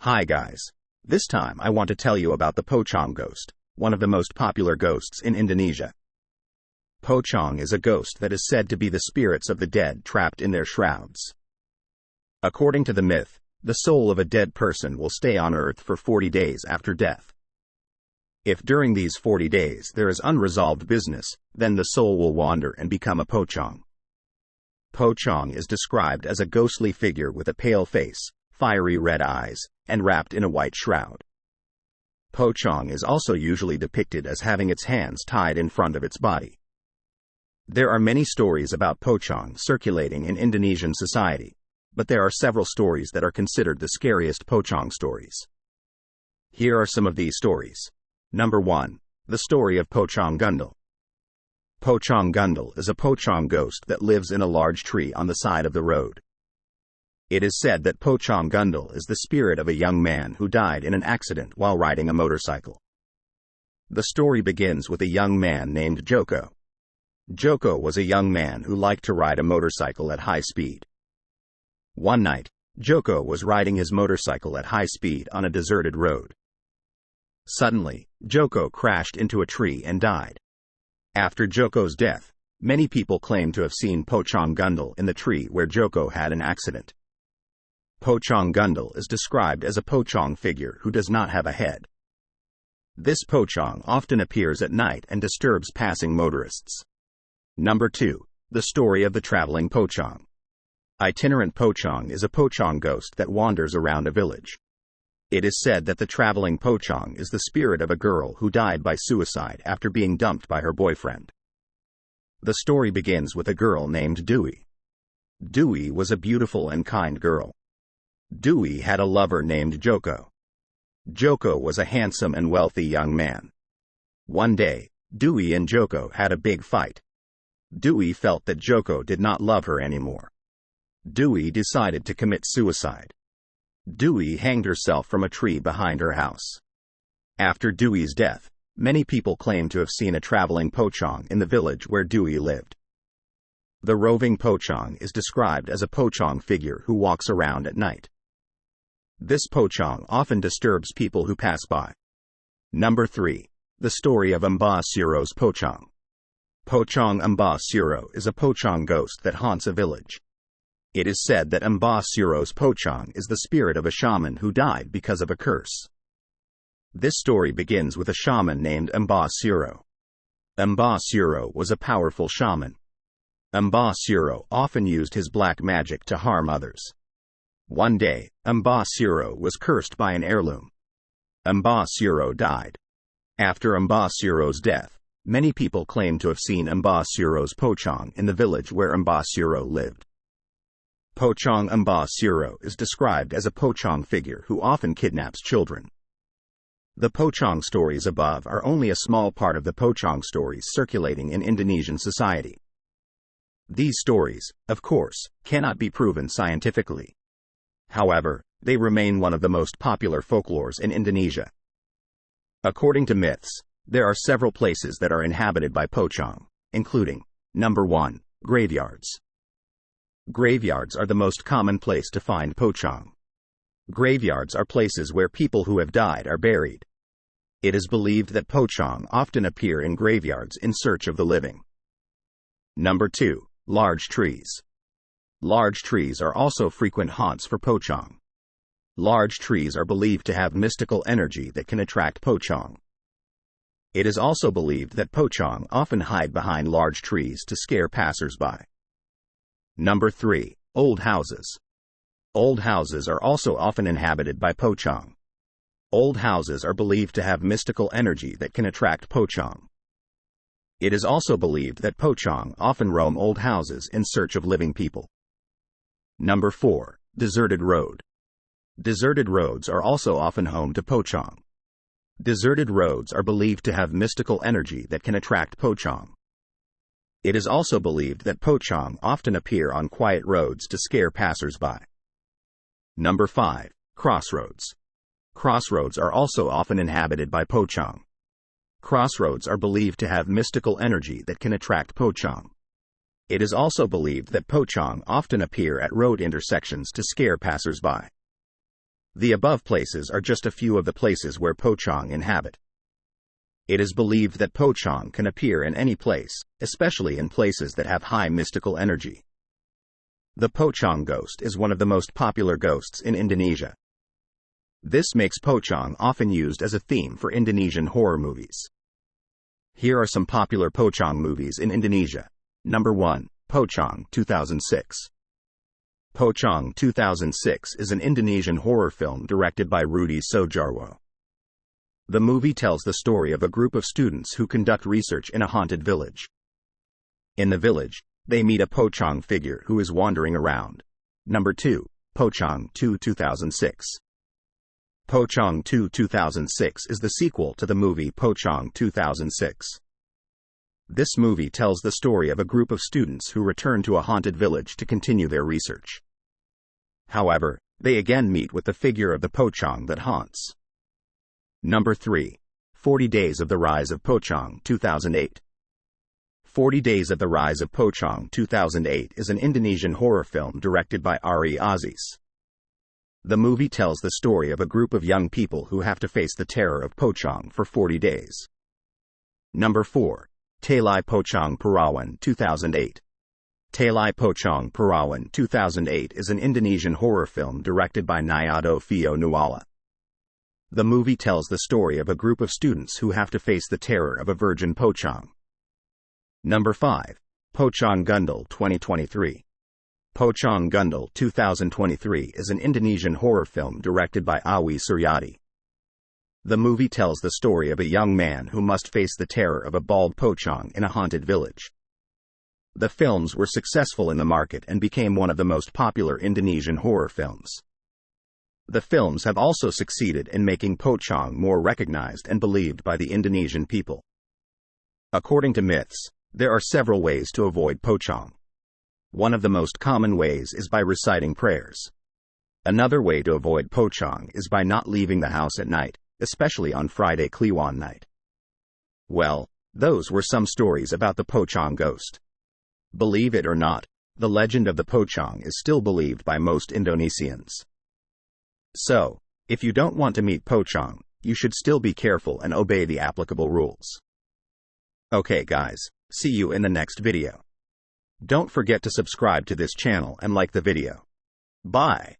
Hi guys. This time I want to tell you about the Pocong ghost, one of the most popular ghosts in Indonesia. Pocong is a ghost that is said to be the spirits of the dead trapped in their shrouds. According to the myth, the soul of a dead person will stay on earth for 40 days after death. If during these 40 days there is unresolved business, then the soul will wander and become a Pocong. Pocong is described as a ghostly figure with a pale face, fiery red eyes, and wrapped in a white shroud. Pocong is also usually depicted as having its hands tied in front of its body. There are many stories about Pocong circulating in Indonesian society, but there are several stories that are considered the scariest Pocong stories. Here are some of these stories. Number 1. The story of Pocong Gundul. Pocong Gundul is a Pocong ghost that lives in a large tree on the side of the road. It is said that Pocong Gundul is the spirit of a young man who died in an accident while riding a motorcycle. The story begins with a young man named Joko. Joko was a young man who liked to ride a motorcycle at high speed. One night, Joko was riding his motorcycle at high speed on a deserted road. Suddenly, Joko crashed into a tree and died. After Joko's death, many people claim to have seen Pocong Gundul in the tree where Joko had an accident. Pocong Gundul is described as a Pocong figure who does not have a head. This Pocong often appears at night and disturbs passing motorists. Number 2. The story of the traveling Pocong. Itinerant Pocong is a Pocong ghost that wanders around a village. It is said that the traveling Pocong is the spirit of a girl who died by suicide after being dumped by her boyfriend. The story begins with a girl named Dewey. Dewey was a beautiful and kind girl. Dewey had a lover named Joko. Joko was a handsome and wealthy young man. One day, Dewey and Joko had a big fight. Dewey felt that Joko did not love her anymore. Dewey decided to commit suicide. Dewey hanged herself from a tree behind her house. After Dewey's death, many people claim to have seen a traveling Pocong in the village where Dewey lived. The roving Pocong is described as a Pocong figure who walks around at night. This Pocong often disturbs people who pass by. Number 3. The story of Mbah Suro's Pocong. Pocong Mbah Suro is a Pocong ghost that haunts a village. It is said that Mbah Suro's Pocong is the spirit of a shaman who died because of a curse. This story begins with a shaman named Mbah Suro. Mbah Suro was a powerful shaman. Mbah Suro often used his black magic to harm others. One day, Mbah Suro was cursed by an heirloom. Mbah Suro died. After Mbah Suro's death, many people claim to have seen Mbah Suro's Pocong in the village where Mbah Suro lived. Pocong Mbah Suro is described as a Pocong figure who often kidnaps children. The Pocong stories above are only a small part of the Pocong stories circulating in Indonesian society. These stories, of course, cannot be proven scientifically. However, they remain one of the most popular folklores in Indonesia. According to myths, there are several places that are inhabited by Pocong, including, Number 1, graveyards. Graveyards are the most common place to find Pocong. Graveyards are places where people who have died are buried. It is believed that Pocong often appear in graveyards in search of the living. Number 2, large trees. Large trees are also frequent haunts for Pocong. Large trees are believed to have mystical energy that can attract Pocong. It is also believed that Pocong often hide behind large trees to scare passers-by. Number 3, old houses. Old houses are also often inhabited by Pocong. Old houses are believed to have mystical energy that can attract Pocong. It is also believed that Pocong often roam old houses in search of living people. Number 4, deserted road. Deserted roads are also often home to Pocong. Deserted roads are believed to have mystical energy that can attract Pocong. It is also believed that Pocong often appear on quiet roads to scare passers-by. Number 5, crossroads. Crossroads are also often inhabited by Pocong. Crossroads are believed to have mystical energy that can attract Pocong. It is also believed that Pocong often appear at road intersections to scare passers-by. The above places are just a few of the places where Pocong inhabit. It is believed that Pocong can appear in any place, especially in places that have high mystical energy. The Pocong ghost is one of the most popular ghosts in Indonesia. This makes Pocong often used as a theme for Indonesian horror movies. Here are some popular Pocong movies in Indonesia. Number 1. Pocong 2006. Pocong 2006 is an Indonesian horror film directed by Rudi Sodjarwo. The movie tells the story of a group of students who conduct research in a haunted village. In the village, they meet a Pocong figure who is wandering around. Number 2. Pocong 2 2006. Pocong 2 2006 is the sequel to the movie Pocong 2006. This movie tells the story of a group of students who return to a haunted village to continue their research. However, they again meet with the figure of the Pocong that haunts. Number 3. 40 Days of the Rise of Pocong 2008. 40 Days of the Rise of Pocong 2008 is an Indonesian horror film directed by Ari Aziz. The movie tells the story of a group of young people who have to face the terror of Pocong for 40 days. Number 4. Talai Pocong Perawan 2008. Talai Pocong Perawan 2008 is an Indonesian horror film directed by Nyado Fio Nuala. The movie tells the story of a group of students who have to face the terror of a virgin Pocong. Number 5. Pocong Gundul 2023. Pocong Gundul 2023 is an Indonesian horror film directed by Awi Suryadi. The movie tells the story of a young man who must face the terror of a bald Pocong in a haunted village. The films were successful in the market and became one of the most popular Indonesian horror films. The films have also succeeded in making Pocong more recognized and believed by the Indonesian people. According to myths, there are several ways to avoid Pocong. One of the most common ways is by reciting prayers. Another way to avoid Pocong is by not leaving the house at night, especially on Friday Kliwon night. Well, those were some stories about the Pocong ghost. Believe it or not, the legend of the Pocong is still believed by most Indonesians. So, if you don't want to meet Pocong, you should still be careful and obey the applicable rules. Okay guys, see you in the next video. Don't forget to subscribe to this channel and like the video. Bye.